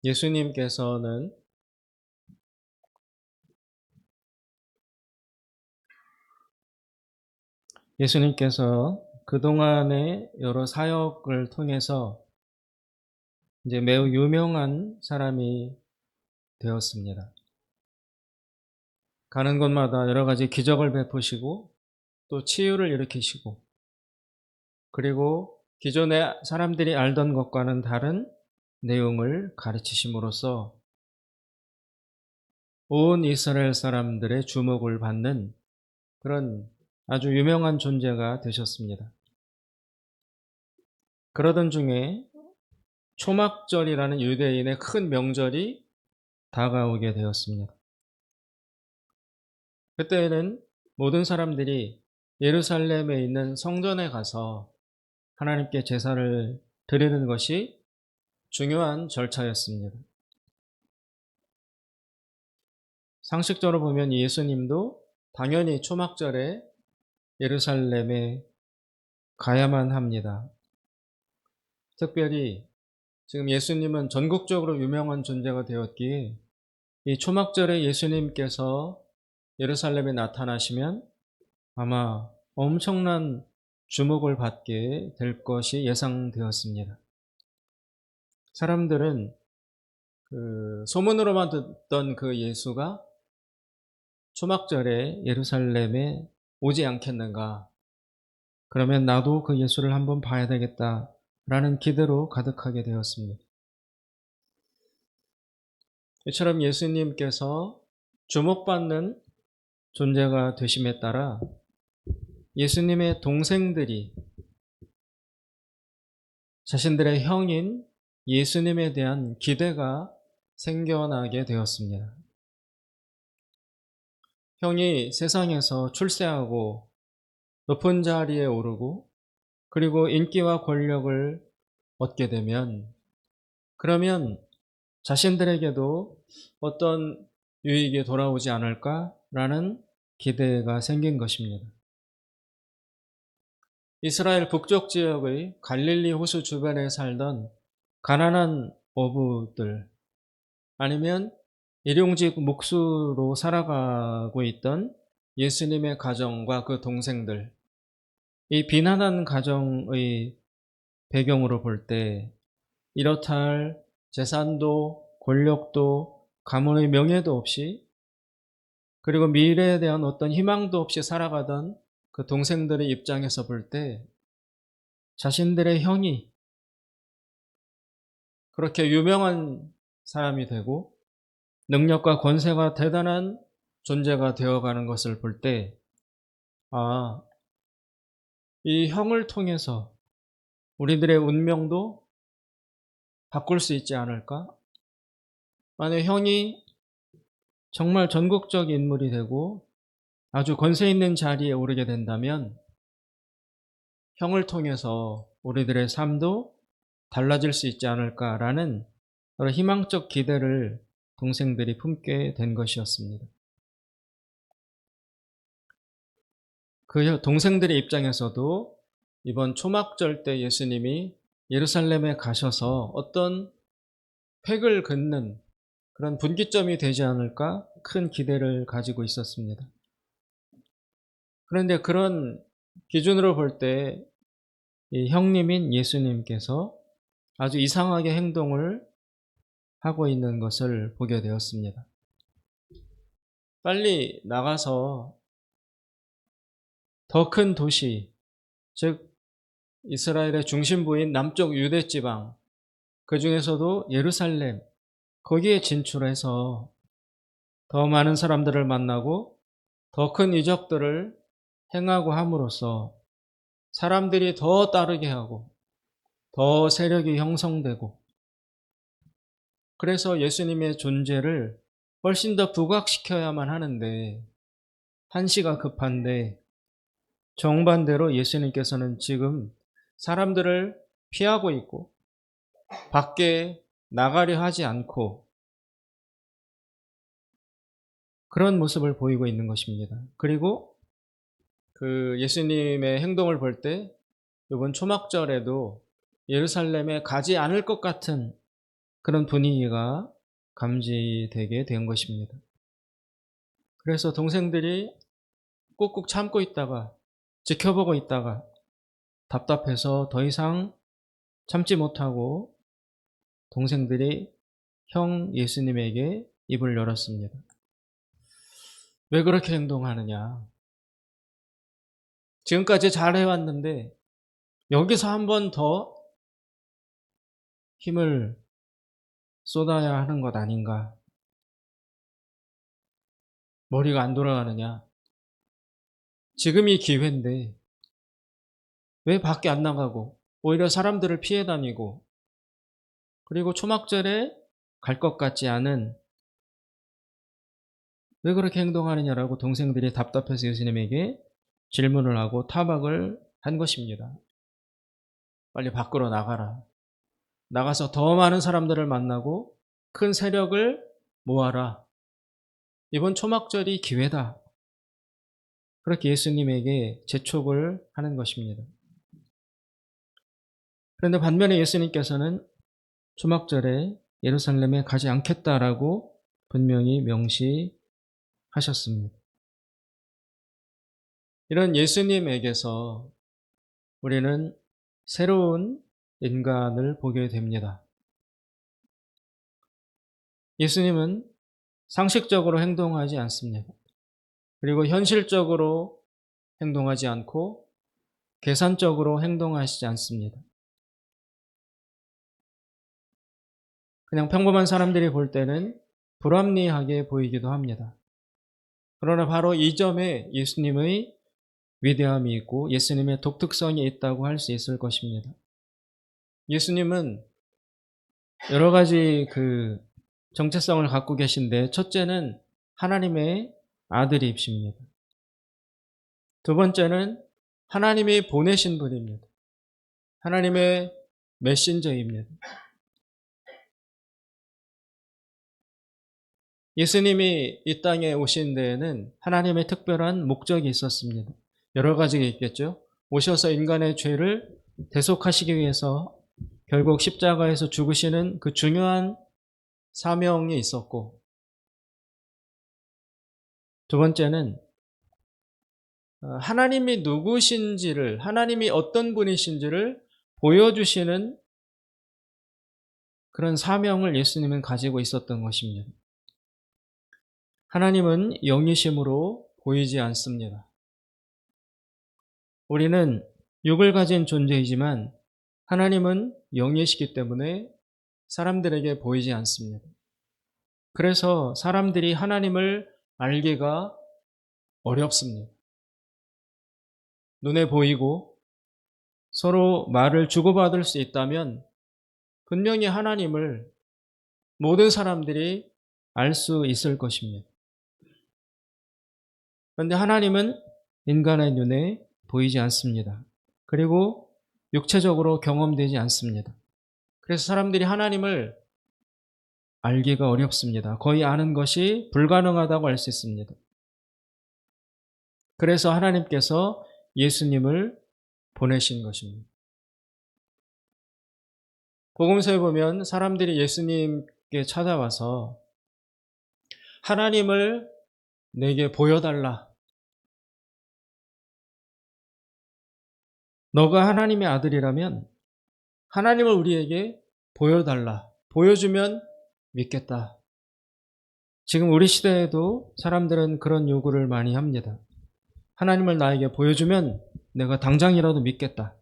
예수님께서는 그동안의 여러 사역을 통해서 이제 매우 유명한 사람이 되었습니다. 가는 곳마다 여러 가지 기적을 베푸시고 또 치유를 일으키시고, 그리고 기존에 사람들이 알던 것과는 다른 내용을 가르치심으로써 온 이스라엘 사람들의 주목을 받는 그런 아주 유명한 존재가 되셨습니다. 그러던 중에 초막절이라는 유대인의 큰 명절이 다가오게 되었습니다. 그때에는 모든 사람들이 예루살렘에 있는 성전에 가서 하나님께 제사를 드리는 것이 중요한 절차였습니다. 상식적으로 보면 예수님도 당연히 초막절에 예루살렘에 가야만 합니다. 특별히 지금 예수님은 전국적으로 유명한 존재가 되었기에 이 초막절에 예수님께서 예루살렘에 나타나시면 아마 엄청난 주목을 받게 될 것이 예상되었습니다. 사람들은 소문으로만 듣던 그 예수가 초막절에 예루살렘에 오지 않겠는가, 그러면 나도 그 예수를 한번 봐야 되겠다라는 기대로 가득하게 되었습니다. 이처럼 예수님께서 주목받는 존재가 되심에 따라 예수님의 동생들이 자신들의 형인 예수님에 대한 기대가 생겨나게 되었습니다. 형이 세상에서 출세하고 높은 자리에 오르고 그리고 인기와 권력을 얻게 되면, 그러면 자신들에게도 어떤 유익이 돌아오지 않을까라는 기대가 생긴 것입니다. 이스라엘 북쪽 지역의 갈릴리 호수 주변에 살던 가난한 어부들, 아니면 일용직 목수로 살아가고 있던 예수님의 가정과 그 동생들, 이 비난한 가정의 배경으로 볼 때 이렇다 할 재산도 권력도 가문의 명예도 없이, 그리고 미래에 대한 어떤 희망도 없이 살아가던 그 동생들의 입장에서 볼 때 자신들의 형이 그렇게 유명한 사람이 되고 능력과 권세가 대단한 존재가 되어가는 것을 볼 때, 이 형을 통해서 우리들의 운명도 바꿀 수 있지 않을까? 만약 형이 정말 전국적 인물이 되고 아주 권세 있는 자리에 오르게 된다면 형을 통해서 우리들의 삶도 달라질 수 있지 않을까라는 여러 희망적 기대를 동생들이 품게 된 것이었습니다. 그 동생들의 입장에서도 이번 초막절 때 예수님이 예루살렘에 가셔서 어떤 획을 긋는 그런 분기점이 되지 않을까 큰 기대를 가지고 있었습니다. 그런데 그런 기준으로 볼 때 이 형님인 예수님께서 아주 이상하게 행동을 하고 있는 것을 보게 되었습니다. 빨리 나가서 더 큰 도시, 즉 이스라엘의 중심부인 남쪽 유대 지방, 그 중에서도 예루살렘, 거기에 진출해서 더 많은 사람들을 만나고 더 큰 이적들을 행하고 함으로써 사람들이 더 따르게 하고 더 세력이 형성되고, 그래서 예수님의 존재를 훨씬 더 부각시켜야만 하는데, 한시가 급한데 정반대로 예수님께서는 지금 사람들을 피하고 있고 밖에 나가려 하지 않고 그런 모습을 보이고 있는 것입니다. 그리고 그 예수님의 행동을 볼 때 이번 초막절에도 예루살렘에 가지 않을 것 같은 그런 분위기가 감지되게 된 것입니다. 그래서 동생들이 꾹꾹 참고 있다가 지켜보고 있다가 답답해서 더 이상 참지 못하고 동생들이 형 예수님에게 입을 열었습니다. 왜 그렇게 행동하느냐? 지금까지 잘 해왔는데 여기서 한 번 더 힘을 쏟아야 하는 것 아닌가? 머리가 안 돌아가느냐? 지금이 기회인데 왜 밖에 안 나가고 오히려 사람들을 피해 다니고 그리고 초막절에 갈 것 같지 않은 왜 그렇게 행동하느냐라고 동생들이 답답해서 예수님에게 질문을 하고 타박을 한 것입니다. 빨리 밖으로 나가라. 나가서 더 많은 사람들을 만나고 큰 세력을 모아라. 이번 초막절이 기회다. 그렇게 예수님에게 재촉을 하는 것입니다. 그런데 반면에 예수님께서는 초막절에 예루살렘에 가지 않겠다라고 분명히 명시하셨습니다. 이런 예수님에게서 우리는 새로운 인간을 보게 됩니다. 예수님은 상식적으로 행동하지 않습니다. 그리고 현실적으로 행동하지 않고 계산적으로 행동하시지 않습니다. 그냥 평범한 사람들이 볼 때는 불합리하게 보이기도 합니다. 그러나 바로 이 점에 예수님의 위대함이 있고 예수님의 독특성이 있다고 할 수 있을 것입니다. 예수님은 여러 가지 정체성을 갖고 계신데 첫째는 하나님의 아들이십니다. 두 번째는 하나님이 보내신 분입니다. 하나님의 메신저입니다. 예수님이 이 땅에 오신 데에는 하나님의 특별한 목적이 있었습니다. 여러 가지가 있겠죠. 오셔서 인간의 죄를 대속하시기 위해서 결국 십자가에서 죽으시는 그 중요한 사명이 있었고, 두 번째는 하나님이 누구신지를, 하나님이 어떤 분이신지를 보여주시는 그런 사명을 예수님은 가지고 있었던 것입니다. 하나님은 영이심으로 보이지 않습니다. 우리는 육을 가진 존재이지만 하나님은 영이시기 때문에 사람들에게 보이지 않습니다. 그래서 사람들이 하나님을 알기가 어렵습니다. 눈에 보이고 서로 말을 주고받을 수 있다면 분명히 하나님을 모든 사람들이 알 수 있을 것입니다. 그런데 하나님은 인간의 눈에 보이지 않습니다. 그리고 육체적으로 경험되지 않습니다. 그래서 사람들이 하나님을 알기가 어렵습니다. 거의 아는 것이 불가능하다고 할 수 있습니다. 그래서 하나님께서 예수님을 보내신 것입니다. 복음서에 보면 사람들이 예수님께 찾아와서 하나님을 내게 보여달라. 너가 하나님의 아들이라면 하나님을 우리에게 보여달라. 보여주면 믿겠다. 지금 우리 시대에도 사람들은 그런 요구를 많이 합니다. 하나님을 나에게 보여주면 내가 당장이라도 믿겠다.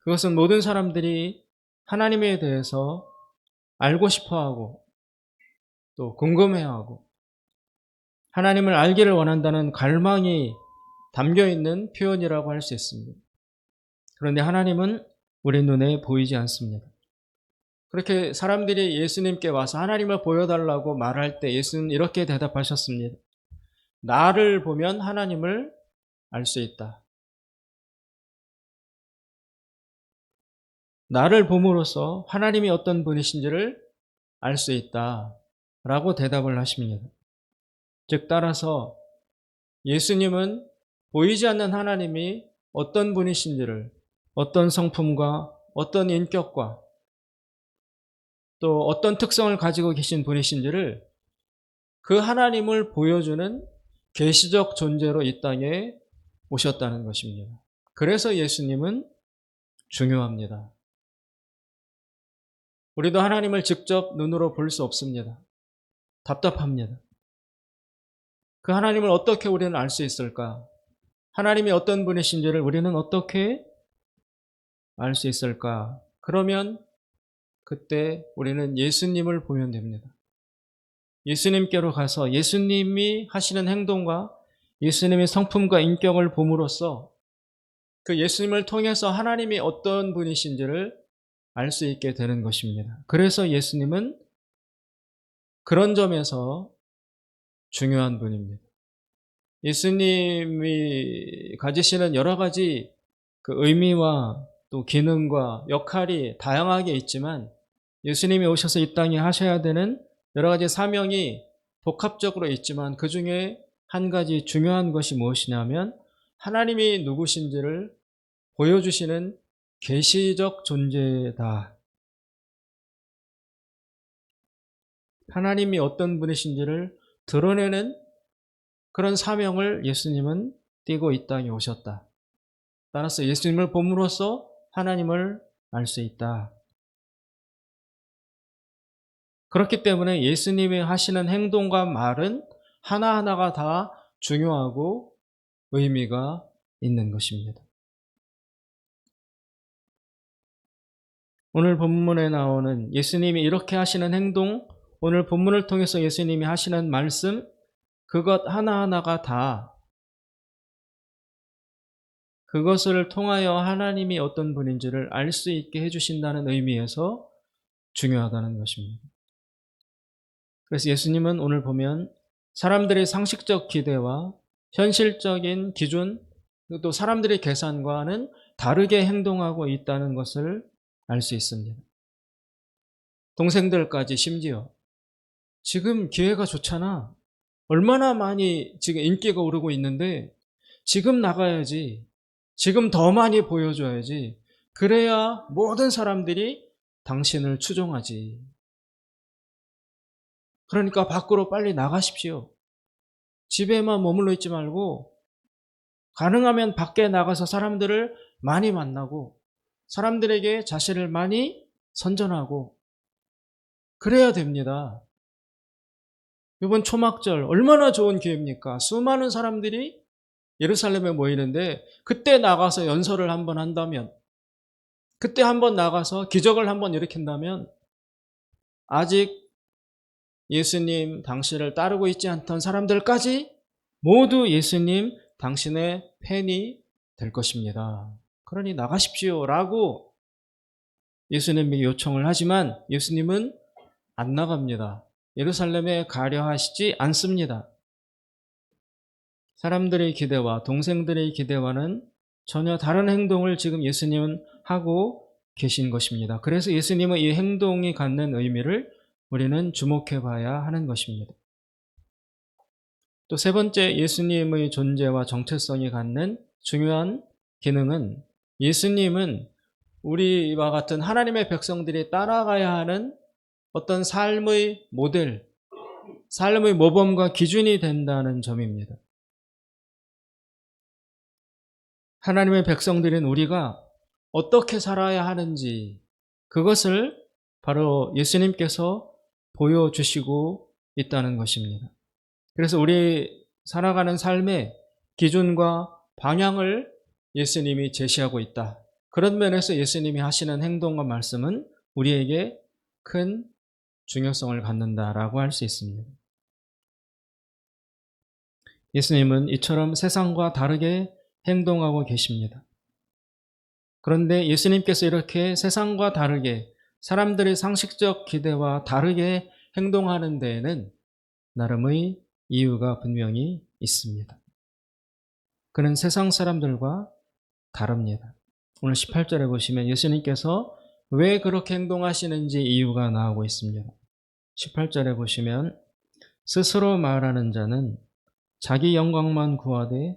그것은 모든 사람들이 하나님에 대해서 알고 싶어하고 또 궁금해하고 하나님을 알기를 원한다는 갈망이 담겨있는 표현이라고 할 수 있습니다. 그런데 하나님은 우리 눈에 보이지 않습니다. 그렇게 사람들이 예수님께 와서 하나님을 보여달라고 말할 때 예수는 이렇게 대답하셨습니다. 나를 보면 하나님을 알 수 있다. 나를 봄으로써 하나님이 어떤 분이신지를 알 수 있다. 라고 대답을 하십니다. 즉 따라서 예수님은 보이지 않는 하나님이 어떤 분이신지를, 어떤 성품과 어떤 인격과 또 어떤 특성을 가지고 계신 분이신지를 그 하나님을 보여주는 계시적 존재로 이 땅에 오셨다는 것입니다. 그래서 예수님은 중요합니다. 우리도 하나님을 직접 눈으로 볼 수 없습니다. 답답합니다. 그 하나님을 어떻게 우리는 알 수 있을까? 하나님이 어떤 분이신지를 우리는 어떻게 알 수 있을까? 그러면 그때 우리는 예수님을 보면 됩니다. 예수님께로 가서 예수님이 하시는 행동과 예수님의 성품과 인격을 봄으로써 그 예수님을 통해서 하나님이 어떤 분이신지를 알 수 있게 되는 것입니다. 그래서 예수님은 그런 점에서 중요한 분입니다. 예수님이 가지시는 여러 가지 그 의미와 또 기능과 역할이 다양하게 있지만 예수님이 오셔서 이 땅에 하셔야 되는 여러 가지 사명이 복합적으로 있지만 그 중에 한 가지 중요한 것이 무엇이냐면 하나님이 누구신지를 보여주시는 계시적 존재다. 하나님이 어떤 분이신지를 드러내는 그런 사명을 예수님은 띠고 이 땅에 오셨다. 따라서 예수님을 봄으로써 하나님을 알 수 있다. 그렇기 때문에 예수님이 하시는 행동과 말은 하나하나가 다 중요하고 의미가 있는 것입니다. 오늘 본문에 나오는 예수님이 이렇게 하시는 행동, 오늘 본문을 통해서 예수님이 하시는 말씀, 그것 하나하나가 다 그것을 통하여 하나님이 어떤 분인지를 알 수 있게 해주신다는 의미에서 중요하다는 것입니다. 그래서 예수님은 오늘 보면 사람들의 상식적 기대와 현실적인 기준, 또 사람들의 계산과는 다르게 행동하고 있다는 것을 알 수 있습니다. 동생들까지 심지어 지금 기회가 좋잖아. 얼마나 많이 지금 인기가 오르고 있는데 지금 나가야지. 지금 더 많이 보여줘야지. 그래야 모든 사람들이 당신을 추종하지. 그러니까 밖으로 빨리 나가십시오. 집에만 머물러 있지 말고 가능하면 밖에 나가서 사람들을 많이 만나고 사람들에게 자신을 많이 선전하고 그래야 됩니다. 이번 초막절 얼마나 좋은 기회입니까? 수많은 사람들이 예루살렘에 모이는데 그때 나가서 연설을 한번 한다면, 그때 한번 나가서 기적을 한번 일으킨다면 아직 예수님 당신을 따르고 있지 않던 사람들까지 모두 예수님 당신의 팬이 될 것입니다. 그러니 나가십시오 라고 예수님에게 요청을 하지만 예수님은 안 나갑니다. 예루살렘에 가려 하시지 않습니다. 사람들의 기대와 동생들의 기대와는 전혀 다른 행동을 지금 예수님은 하고 계신 것입니다. 그래서 예수님은 이 행동이 갖는 의미를 우리는 주목해 봐야 하는 것입니다. 또 세 번째, 예수님의 존재와 정체성이 갖는 중요한 기능은 예수님은 우리와 같은 하나님의 백성들이 따라가야 하는 어떤 삶의 모델, 삶의 모범과 기준이 된다는 점입니다. 하나님의 백성들인 우리가 어떻게 살아야 하는지 그것을 바로 예수님께서 보여주시고 있다는 것입니다. 그래서 우리 살아가는 삶의 기준과 방향을 예수님이 제시하고 있다. 그런 면에서 예수님이 하시는 행동과 말씀은 우리에게 큰 중요성을 갖는다라고 할 수 있습니다. 예수님은 이처럼 세상과 다르게 행동하고 계십니다. 그런데 예수님께서 이렇게 세상과 다르게 사람들의 상식적 기대와 다르게 행동하는 데에는 나름의 이유가 분명히 있습니다. 그는 세상 사람들과 다릅니다. 오늘 18절에 보시면 예수님께서 왜 그렇게 행동하시는지 이유가 나오고 있습니다. 18절에 보시면 스스로 말하는 자는 자기 영광만 구하되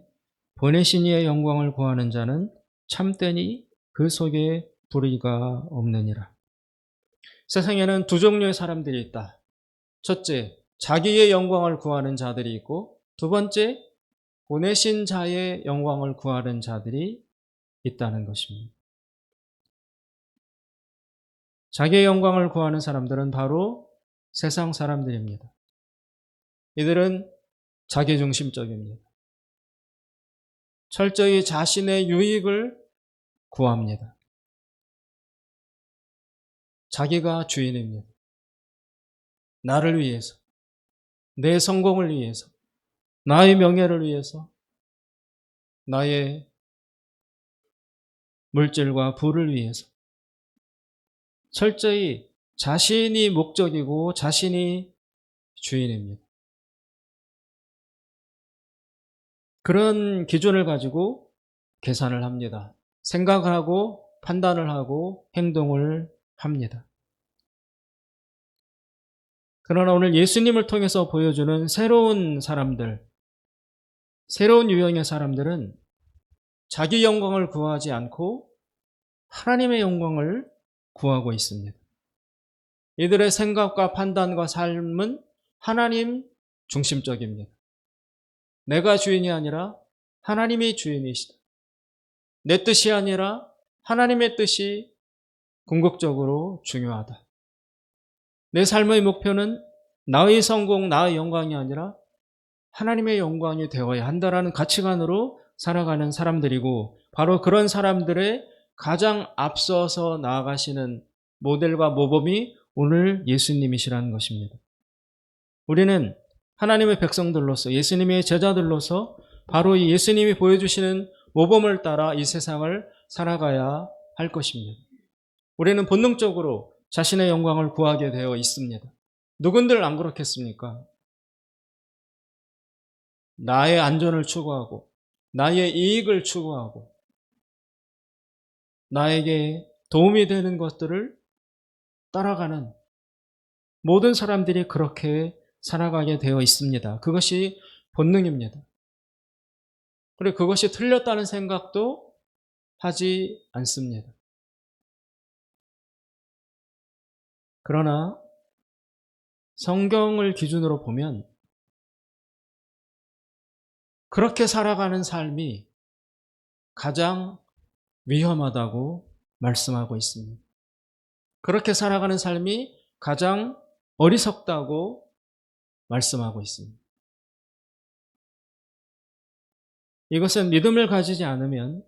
보내신 이의 영광을 구하는 자는 참되니 그 속에 불의가 없느니라. 세상에는 두 종류의 사람들이 있다. 첫째, 자기의 영광을 구하는 자들이 있고, 두 번째, 보내신 자의 영광을 구하는 자들이 있다는 것입니다. 자기의 영광을 구하는 사람들은 바로 세상 사람들입니다. 이들은 자기중심적입니다. 철저히 자신의 유익을 구합니다. 자기가 주인입니다. 나를 위해서, 내 성공을 위해서, 나의 명예를 위해서, 나의 물질과 부를 위해서 철저히 자신이 목적이고 자신이 주인입니다. 그런 기준을 가지고 계산을 합니다. 생각을 하고 판단을 하고 행동을 합니다. 그러나 오늘 예수님을 통해서 보여주는 새로운 사람들, 새로운 유형의 사람들은 자기 영광을 구하지 않고 하나님의 영광을 구하고 있습니다. 이들의 생각과 판단과 삶은 하나님 중심적입니다. 내가 주인이 아니라 하나님이 주인이시다. 내 뜻이 아니라 하나님의 뜻이 궁극적으로 중요하다. 내 삶의 목표는 나의 성공, 나의 영광이 아니라 하나님의 영광이 되어야 한다라는 가치관으로 살아가는 사람들이고, 바로 그런 사람들의 가장 앞서서 나아가시는 모델과 모범이 오늘 예수님이시라는 것입니다. 우리는 하나님의 백성들로서, 예수님의 제자들로서 바로 이 예수님이 보여주시는 모범을 따라 이 세상을 살아가야 할 것입니다. 우리는 본능적으로 자신의 영광을 구하게 되어 있습니다. 누군들 안 그렇겠습니까? 나의 안전을 추구하고, 나의 이익을 추구하고, 나에게 도움이 되는 것들을 따라가는 모든 사람들이 그렇게 살아가게 되어 있습니다. 그것이 본능입니다. 그리고 그것이 틀렸다는 생각도 하지 않습니다. 그러나 성경을 기준으로 보면 그렇게 살아가는 삶이 가장 위험하다고 말씀하고 있습니다. 그렇게 살아가는 삶이 가장 어리석다고 말씀하고 있습니다. 이것은 믿음을 가지지 않으면,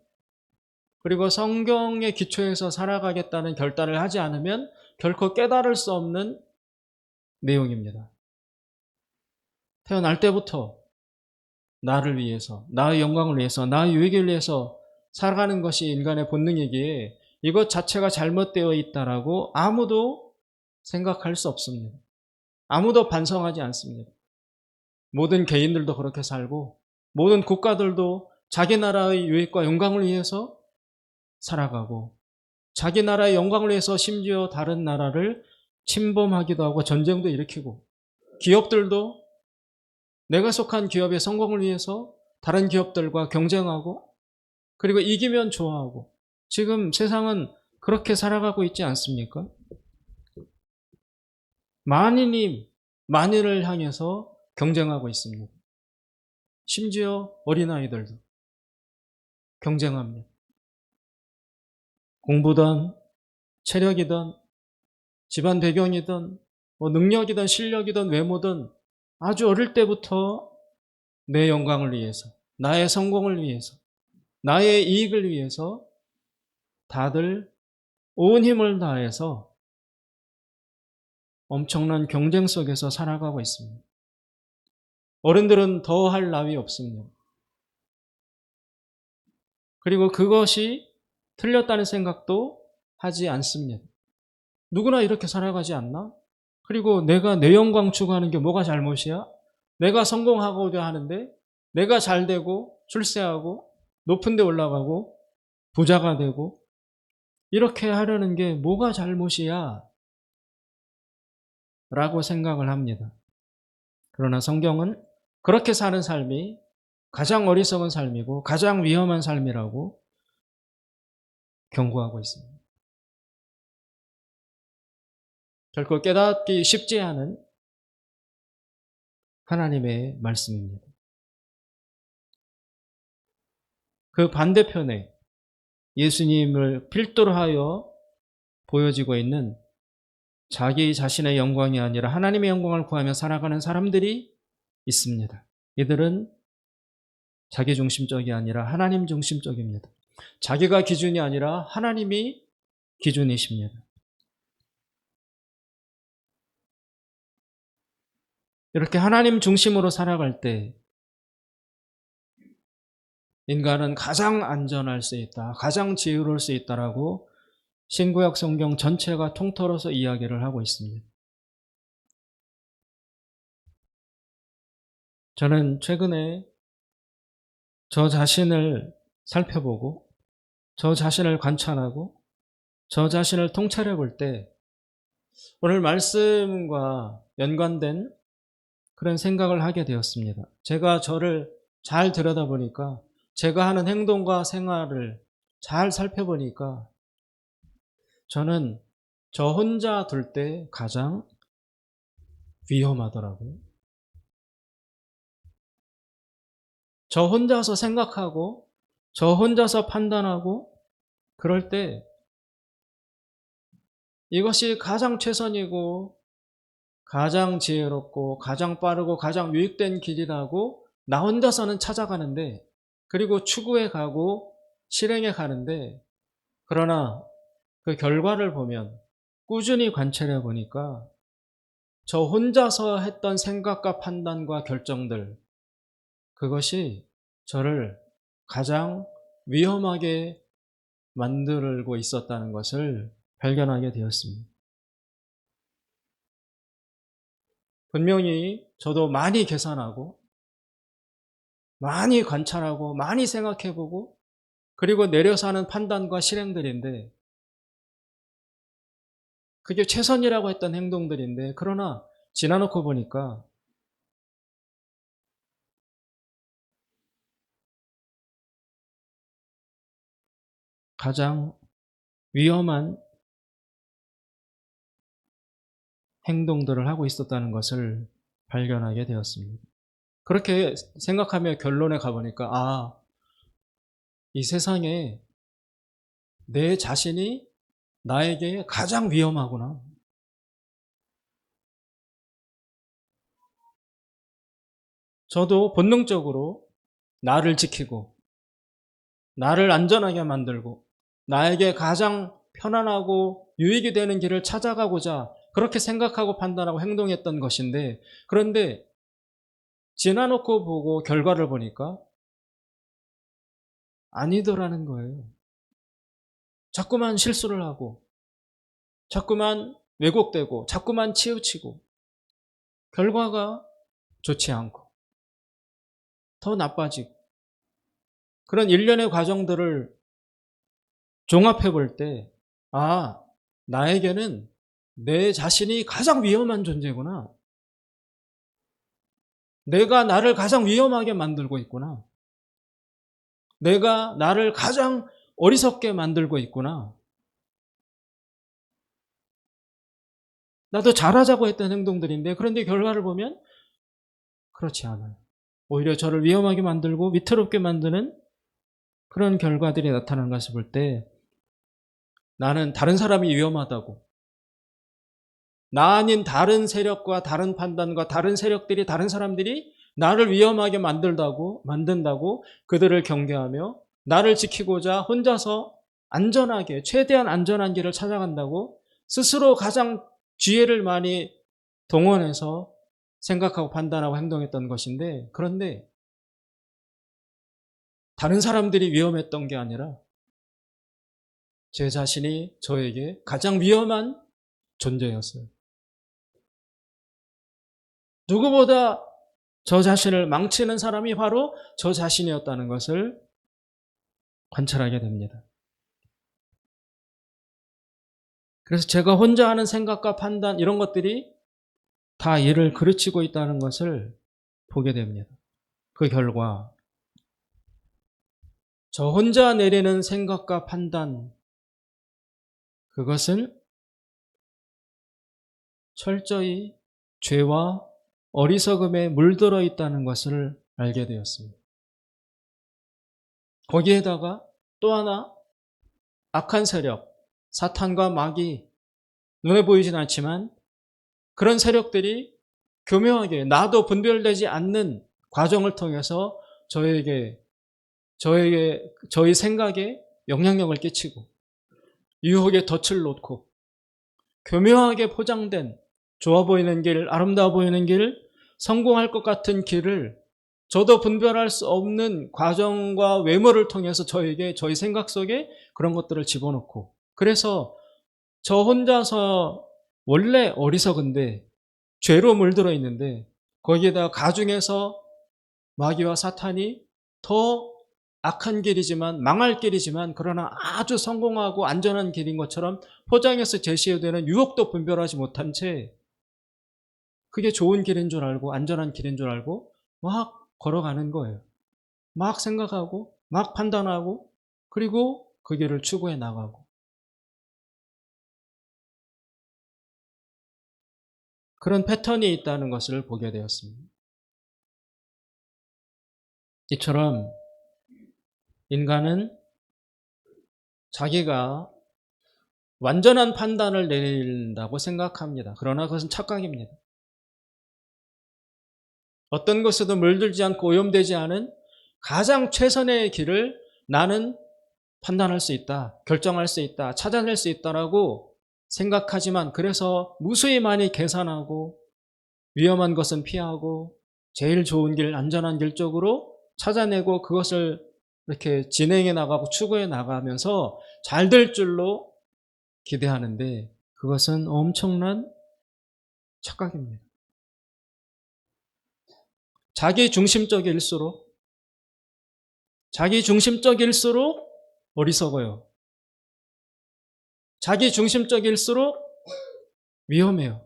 그리고 성경의 기초에서 살아가겠다는 결단을 하지 않으면 결코 깨달을 수 없는 내용입니다. 태어날 때부터 나를 위해서, 나의 영광을 위해서, 나의 유익을 위해서 살아가는 것이 인간의 본능이기에 이것 자체가 잘못되어 있다라고 아무도 생각할 수 없습니다. 아무도 반성하지 않습니다. 모든 개인들도 그렇게 살고, 모든 국가들도 자기 나라의 유익과 영광을 위해서 살아가고, 자기 나라의 영광을 위해서 심지어 다른 나라를 침범하기도 하고 전쟁도 일으키고, 기업들도 내가 속한 기업의 성공을 위해서 다른 기업들과 경쟁하고, 그리고 이기면 좋아하고, 지금 세상은 그렇게 살아가고 있지 않습니까? 만인이 만인을 향해서 경쟁하고 있습니다. 심지어 어린아이들도 경쟁합니다. 공부든 체력이든 집안 배경이든 능력이든 실력이든 외모든 아주 어릴 때부터 내 영광을 위해서, 나의 성공을 위해서, 나의 이익을 위해서 다들 온 힘을 다해서 엄청난 경쟁 속에서 살아가고 있습니다. 어른들은 더 할 나위 없습니다. 그리고 그것이 틀렸다는 생각도 하지 않습니다. 누구나 이렇게 살아가지 않나? 그리고 내가 내 영광 추구하는 게 뭐가 잘못이야? 내가 성공하고자 하는데, 내가 잘 되고 출세하고 높은 데 올라가고 부자가 되고 이렇게 하려는 게 뭐가 잘못이야? 라고 생각을 합니다. 그러나 성경은 그렇게 사는 삶이 가장 어리석은 삶이고 가장 위험한 삶이라고 경고하고 있습니다. 결코 깨닫기 쉽지 않은 하나님의 말씀입니다. 그 반대편에 예수님을 필두로 하여 보여지고 있는 자기 자신의 영광이 아니라 하나님의 영광을 구하며 살아가는 사람들이 있습니다. 이들은 자기 중심적이 아니라 하나님 중심적입니다. 자기가 기준이 아니라 하나님이 기준이십니다. 이렇게 하나님 중심으로 살아갈 때 인간은 가장 안전할 수 있다, 가장 지혜로울 수 있다라고 신구약 성경 전체가 통틀어서 이야기를 하고 있습니다. 저는 최근에 저 자신을 살펴보고 저 자신을 관찰하고 저 자신을 통찰해 볼 때 오늘 말씀과 연관된 그런 생각을 하게 되었습니다. 제가 저를 잘 들여다보니까 제가 하는 행동과 생활을 잘 살펴보니까 저는 저 혼자 둘 때 가장 위험하더라고요. 저 혼자서 생각하고 저 혼자서 판단하고 그럴 때 이것이 가장 최선이고 가장 지혜롭고 가장 빠르고 가장 유익된 길이라고 나 혼자서는 찾아가는데 그리고 추구해 가고 실행해 가는데 그러나 그 결과를 보면 꾸준히 관찰해 보니까 저 혼자서 했던 생각과 판단과 결정들 그것이 저를 가장 위험하게 만들고 있었다는 것을 발견하게 되었습니다. 분명히 저도 많이 계산하고 많이 관찰하고 많이 생각해보고 그리고 내려서 하는 판단과 실행들인데 그게 최선이라고 했던 행동들인데 그러나 지나놓고 보니까 가장 위험한 행동들을 하고 있었다는 것을 발견하게 되었습니다. 그렇게 생각하며 결론에 가보니까 이 세상에 내 자신이 나에게 가장 위험하구나. 저도 본능적으로 나를 지키고 나를 안전하게 만들고 나에게 가장 편안하고 유익이 되는 길을 찾아가고자 그렇게 생각하고 판단하고 행동했던 것인데 그런데 지나놓고 보고 결과를 보니까 아니더라는 거예요. 자꾸만 실수를 하고 자꾸만 왜곡되고 자꾸만 치우치고 결과가 좋지 않고 더 나빠지고 그런 일련의 과정들을 종합해 볼 때 나에게는 내 자신이 가장 위험한 존재구나. 내가 나를 가장 위험하게 만들고 있구나. 내가 나를 가장 어리석게 만들고 있구나. 나도 잘하자고 했던 행동들인데 그런데 결과를 보면 그렇지 않아요. 오히려 저를 위험하게 만들고 위태롭게 만드는 그런 결과들이 나타나는 것을 볼 때 나는 다른 사람이 위험하다고 나 아닌 다른 세력과 다른 판단과 다른 세력들이 다른 사람들이 나를 위험하게 만든다고 그들을 경계하며 나를 지키고자 혼자서 안전하게 최대한 안전한 길을 찾아간다고 스스로 가장 지혜를 많이 동원해서 생각하고 판단하고 행동했던 것인데 그런데 다른 사람들이 위험했던 게 아니라 제 자신이 저에게 가장 위험한 존재였어요. 누구보다 저 자신을 망치는 사람이 바로 저 자신이었다는 것을 관찰하게 됩니다. 그래서 제가 혼자 하는 생각과 판단 이런 것들이 다 이를 그르치고 있다는 것을 보게 됩니다. 그 결과 저 혼자 내리는 생각과 판단 그것은 철저히 죄와 어리석음에 물들어 있다는 것을 알게 되었습니다. 거기에다가 또 하나 악한 세력, 사탄과 마귀, 눈에 보이진 않지만 그런 세력들이 교묘하게 나도 분별되지 않는 과정을 통해서 저희 생각에 영향력을 끼치고 유혹의 덫을 놓고 교묘하게 포장된 좋아 보이는 길, 아름다워 보이는 길, 성공할 것 같은 길을 저도 분별할 수 없는 과정과 외모를 통해서 저희 생각 속에 그런 것들을 집어넣고, 그래서 저 혼자서 원래 어리석은데 죄로 물들어 있는데 거기에다 가중해서 마귀와 사탄이 더 악한 길이지만, 망할 길이지만 그러나 아주 성공하고 안전한 길인 것처럼 포장해서 제시되는 유혹도 분별하지 못한 채 그게 좋은 길인 줄 알고 안전한 길인 줄 알고 막 걸어가는 거예요. 막 생각하고 막 판단하고 그리고 그 길을 추구해 나가고, 그런 패턴이 있다는 것을 보게 되었습니다. 이처럼 인간은 자기가 완전한 판단을 내린다고 생각합니다. 그러나 그것은 착각입니다. 어떤 것에도 물들지 않고 오염되지 않은 가장 최선의 길을 나는 판단할 수 있다, 결정할 수 있다, 찾아낼 수 있다라고 생각하지만, 그래서 무수히 많이 계산하고 위험한 것은 피하고 제일 좋은 길, 안전한 길 쪽으로 찾아내고 그것을 이렇게 진행해 나가고 추구해 나가면서 잘 될 줄로 기대하는데 그것은 엄청난 착각입니다. 자기 중심적일수록 어리석어요. 자기 중심적일수록 위험해요.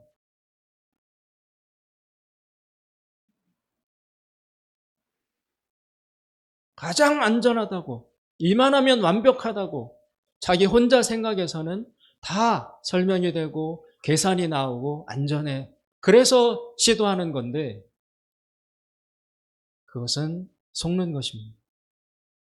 가장 안전하다고, 이만하면 완벽하다고 자기 혼자 생각에서는 다 설명이 되고 계산이 나오고 안전해. 그래서 시도하는 건데 그것은 속는 것입니다.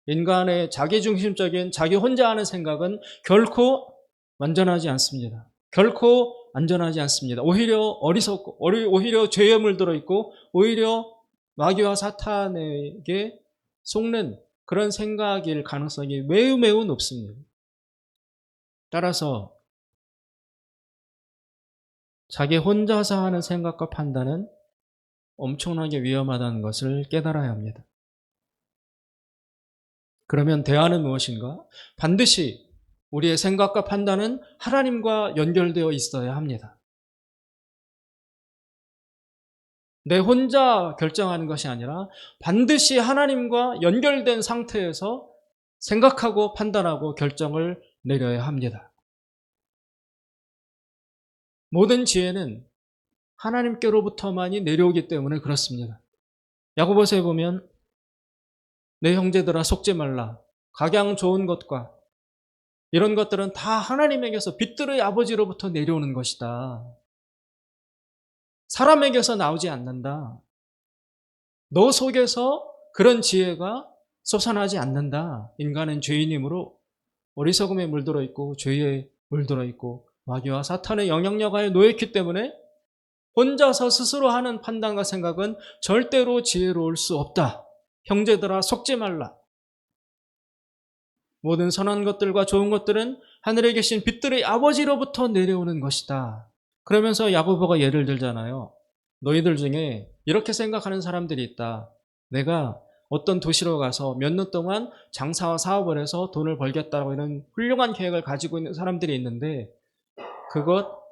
인간의 자기중심적인 자기 혼자 하는 생각은 결코 완전하지 않습니다. 결코 안전하지 않습니다. 오히려 어리석고 오히려 죄에 물들어 있고 오히려 마귀와 사탄에게 속는 그런 생각일 가능성이 매우 매우 높습니다. 따라서 자기 혼자서 하는 생각과 판단은 엄청나게 위험하다는 것을 깨달아야 합니다. 그러면 대안은 무엇인가? 반드시 우리의 생각과 판단은 하나님과 연결되어 있어야 합니다. 내 혼자 결정하는 것이 아니라 반드시 하나님과 연결된 상태에서 생각하고 판단하고 결정을 내려야 합니다. 모든 지혜는 하나님께로부터만이 내려오기 때문에 그렇습니다. 야고보서에 보면 내 형제들아 속지 말라. 각양 좋은 것과 이런 것들은 다 하나님에게서 빛들의 아버지로부터 내려오는 것이다. 사람에게서 나오지 않는다. 너 속에서 그런 지혜가 솟아나지 않는다. 인간은 죄인이므로 어리석음에 물들어 있고 죄에 물들어 있고 마귀와 사탄의 영향력하에 놓여있기 때문에 혼자서 스스로 하는 판단과 생각은 절대로 지혜로울 수 없다. 형제들아 속지 말라. 모든 선한 것들과 좋은 것들은 하늘에 계신 빛들의 아버지로부터 내려오는 것이다. 그러면서 야고보가 예를 들잖아요. 너희들 중에 이렇게 생각하는 사람들이 있다. 내가 어떤 도시로 가서 몇 년 동안 장사와 사업을 해서 돈을 벌겠다고 이런 훌륭한 계획을 가지고 있는 사람들이 있는데 그것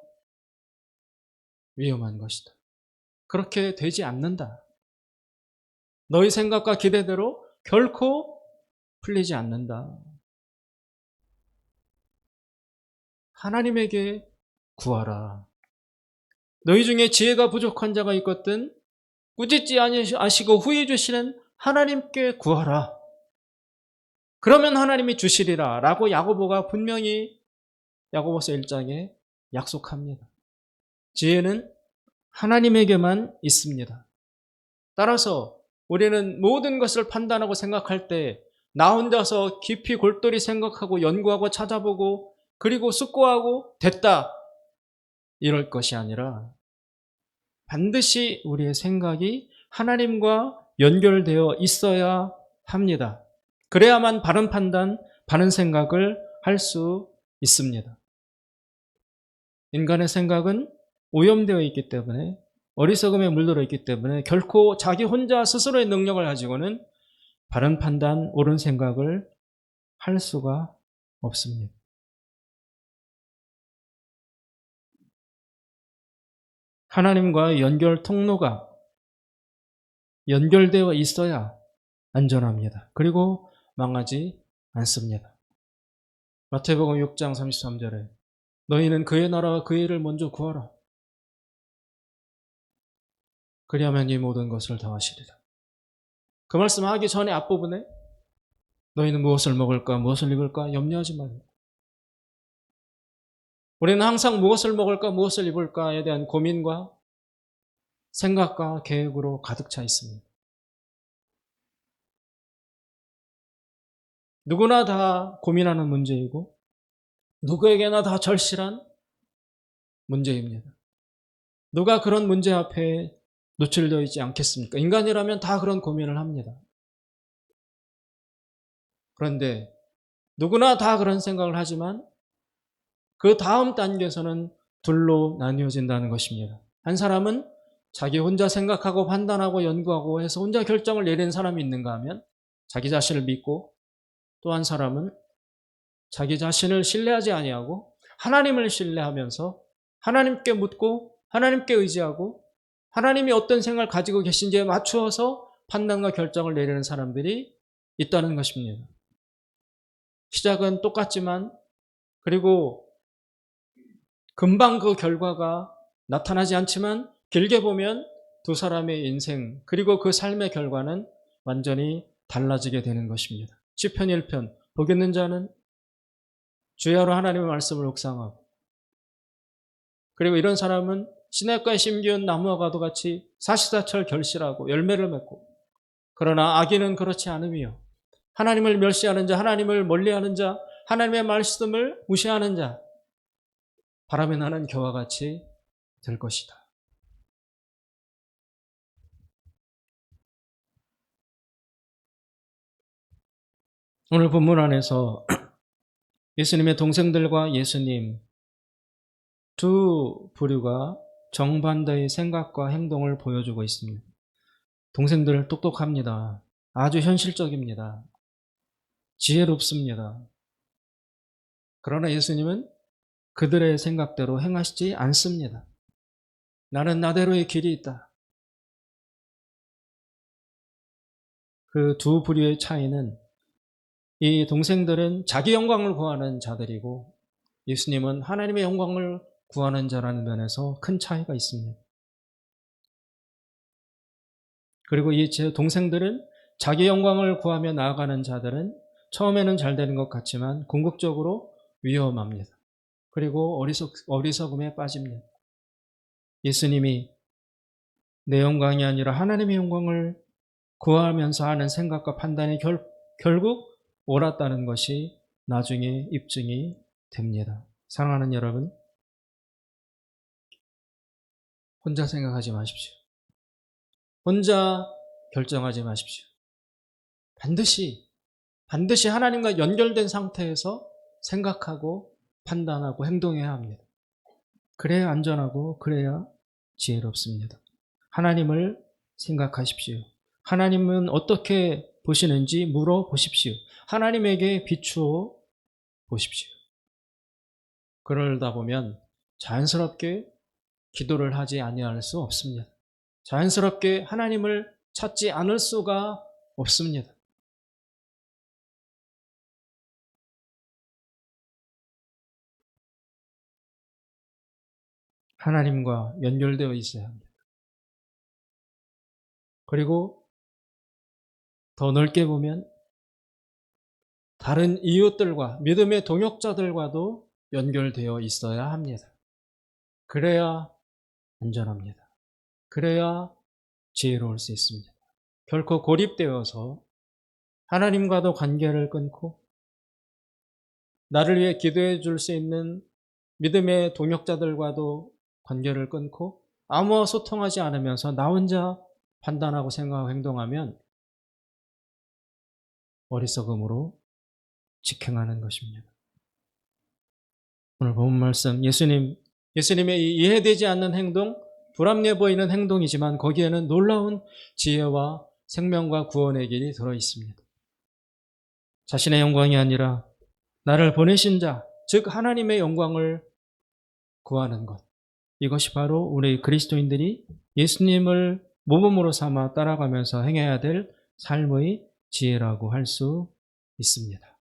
위험한 것이다. 그렇게 되지 않는다. 너희 생각과 기대대로 결코 풀리지 않는다. 하나님에게 구하라. 너희 중에 지혜가 부족한 자가 있거든 꾸짖지 아시고 후회 주시는 하나님께 구하라. 그러면 하나님이 주시리라 라고 야고보가 분명히 야고보서 1장에 약속합니다. 지혜는 하나님에게만 있습니다. 따라서 우리는 모든 것을 판단하고 생각할 때 나 혼자서 깊이 골똘히 생각하고 연구하고 찾아보고 그리고 숙고하고 됐다 이럴 것이 아니라 반드시 우리의 생각이 하나님과 연결되어 있어야 합니다. 그래야만 바른 판단, 바른 생각을 할 수 있습니다. 인간의 생각은 오염되어 있기 때문에 어리석음에 물들어 있기 때문에 결코 자기 혼자 스스로의 능력을 가지고는 바른 판단, 옳은 생각을 할 수가 없습니다. 하나님과의 연결 통로가 연결되어 있어야 안전합니다. 그리고 망하지 않습니다. 마태복음 6장 33절에 너희는 그의 나라와 그의 일을 먼저 구하라. 그리하면 이 모든 것을 더하시리라. 그 말씀하기 전에 앞부분에 너희는 무엇을 먹을까 무엇을 입을까 염려하지 말라. 우리는 항상 무엇을 먹을까 무엇을 입을까에 대한 고민과 생각과 계획으로 가득 차 있습니다. 누구나 다 고민하는 문제이고 누구에게나 다 절실한 문제입니다. 누가 그런 문제 앞에 노출되어 있지 않겠습니까? 인간이라면 다 그런 고민을 합니다. 그런데 누구나 다 그런 생각을 하지만 그 다음 단계에서는 둘로 나뉘어진다는 것입니다. 한 사람은 자기 혼자 생각하고 판단하고 연구하고 해서 혼자 결정을 내리는 사람이 있는가 하면 자기 자신을 믿고, 또 한 사람은 자기 자신을 신뢰하지 아니하고 하나님을 신뢰하면서 하나님께 묻고 하나님께 의지하고 하나님이 어떤 생각을 가지고 계신지에 맞추어서 판단과 결정을 내리는 사람들이 있다는 것입니다. 시작은 똑같지만 그리고 금방 그 결과가 나타나지 않지만 길게 보면 두 사람의 인생 그리고 그 삶의 결과는 완전히 달라지게 되는 것입니다. 시편 1편 복 있는 자는 주야로 하나님의 말씀을 묵상하고, 그리고 이런 사람은 시냇가에 심기운 나무와 가도 같이 사시사철 결실하고 열매를 맺고, 그러나 악인은 그렇지 않으며 하나님을 멸시하는 자, 하나님을 멀리하는 자, 하나님의 말씀을 무시하는 자, 바람에 나는 겨와 같이 될 것이다. 오늘 본문 안에서 예수님의 동생들과 예수님 두 부류가 정반대의 생각과 행동을 보여주고 있습니다. 동생들 똑똑합니다. 아주 현실적입니다. 지혜롭습니다. 그러나 예수님은 그들의 생각대로 행하시지 않습니다. 나는 나대로의 길이 있다. 그 두 부류의 차이는 이 동생들은 자기 영광을 구하는 자들이고 예수님은 하나님의 영광을 구하는 자라는 면에서 큰 차이가 있습니다. 그리고 이 제 동생들은 자기 영광을 구하며 나아가는 자들은 처음에는 잘 되는 것 같지만 궁극적으로 위험합니다. 그리고 어리석음에 빠집니다. 예수님이 내 영광이 아니라 하나님의 영광을 구하면서 하는 생각과 판단이 결국 옳았다는 것이 나중에 입증이 됩니다. 사랑하는 여러분, 혼자 생각하지 마십시오. 혼자 결정하지 마십시오. 반드시 하나님과 연결된 상태에서 생각하고 판단하고 행동해야 합니다. 그래야 안전하고 그래야 지혜롭습니다. 하나님을 생각하십시오. 하나님은 어떻게 보시는지 물어보십시오. 하나님에게 비추어 보십시오. 그러다 보면 자연스럽게 기도를 하지 아니할 수 없습니다. 자연스럽게 하나님을 찾지 않을 수가 없습니다. 하나님과 연결되어 있어야 합니다. 그리고 더 넓게 보면 다른 이웃들과 믿음의 동역자들과도 연결되어 있어야 합니다. 그래야 안전합니다. 그래야 지혜로울 수 있습니다. 결코 고립되어서 하나님과도 관계를 끊고 나를 위해 기도해 줄 수 있는 믿음의 동역자들과도 관계를 끊고 아무와 소통하지 않으면서 나 혼자 판단하고 생각하고 행동하면 어리석음으로 직행하는 것입니다. 오늘 본 말씀 예수님의 이 이해되지 않는 행동, 불합리해 보이는 행동이지만 거기에는 놀라운 지혜와 생명과 구원의 길이 들어 있습니다. 자신의 영광이 아니라 나를 보내신 자, 즉 하나님의 영광을 구하는 것. 이것이 바로 우리 그리스도인들이 예수님을 모범으로 삼아 따라가면서 행해야 될 삶의 지혜라고 할 수 있습니다.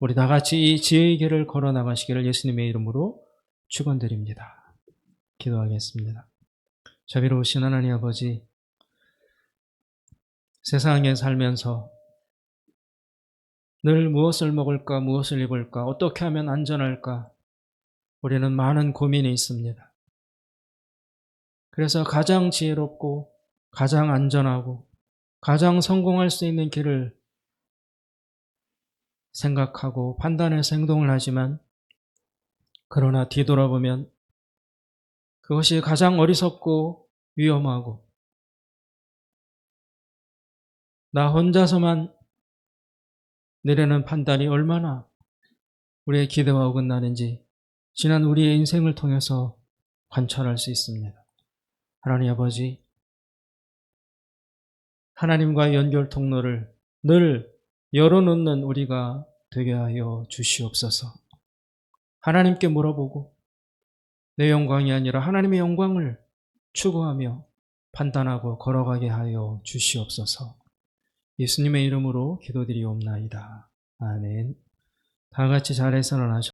우리 다 같이 이 지혜의 길을 걸어 나가시기를 예수님의 이름으로 축원드립니다. 기도하겠습니다. 자비로우신 하나님 아버지, 세상에 살면서 늘 무엇을 먹을까, 무엇을 입을까, 어떻게 하면 안전할까, 우리는 많은 고민이 있습니다. 그래서 가장 지혜롭고 가장 안전하고 가장 성공할 수 있는 길을 생각하고 판단해서 행동을 하지만 그러나 뒤돌아보면 그것이 가장 어리석고 위험하고 나 혼자서만 내리는 판단이 얼마나 우리의 기대와 어긋나는지 지난 우리의 인생을 통해서 관찰할 수 있습니다. 하나님 아버지, 하나님과의 연결 통로를 늘 열어놓는 우리가 되게 하여 주시옵소서. 하나님께 물어보고 내 영광이 아니라 하나님의 영광을 추구하며 판단하고 걸어가게 하여 주시옵소서. 예수님의 이름으로 기도드리옵나이다. 아멘. 다 같이 잘해서 일어나셔.